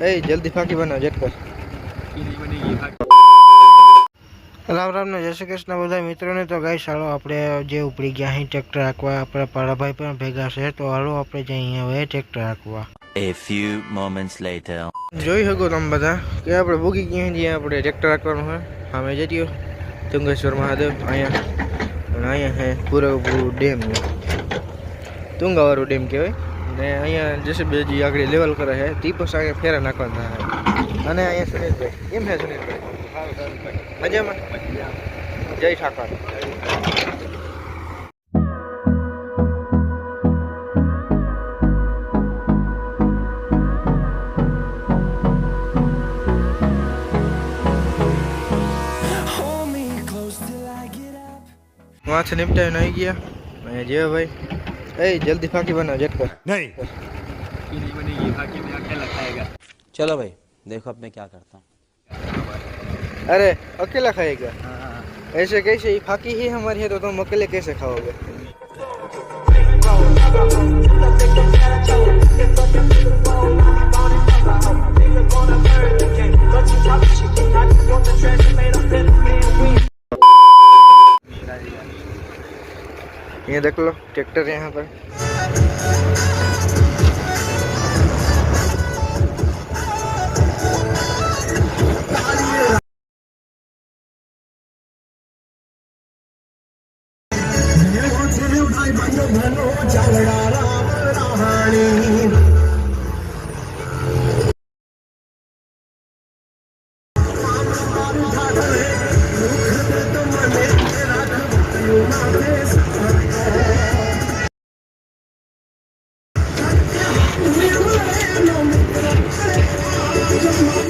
ए जल्दी फाकी बनाओ जेट कर राम राम ने जय श्री कृष्ण બધા મિત્રોને તો ગાઈસ હાલો આપણે જે ઉપડી ગયા અહીં ટ્રેક્ટર હાંકવા આપણા પાડાભાઈ પણ ભેગા છે તો હાલો આપણે જઈએ હવે tractor હાંકવા. A few moments later. જોઈ શકો તમે બધા કે આપણે ભૂગી ગયા છીએ આપણે ટ્રેક્ટર હાંકવાનું છે સામે જઈએ તુંગેશ્વર મહાદેવ અહીંયા અને અહીંયા છે પૂરેપૂરું ડેમ તુંગાવાળું ડેમ કહેવાય ને અહીંયા જેસીબી આગળ લેવલ કરે છે તે પછી અહીંયા ફેરા નાખવાના થાય અને અહીંયા સુનિલભાઈ કેમ છે સુનિલભાઈ મજામાં જય ઠાકર. वहाँ से निपटा नहीं किया मैं जे भाई ए जल्दी फाकी बनाओ जेट कर नहीं बनेगी फाकी में अकेला खाएगा. चलो भाई देखो अब मैं क्या करता हूँ. अरे अकेला खाएगा ऐसे कैसे ही फाकी ही हमारी है तो तुम अकेले कैसे खाओगे. ये देख लो ट्रैक्टर यहाँ पर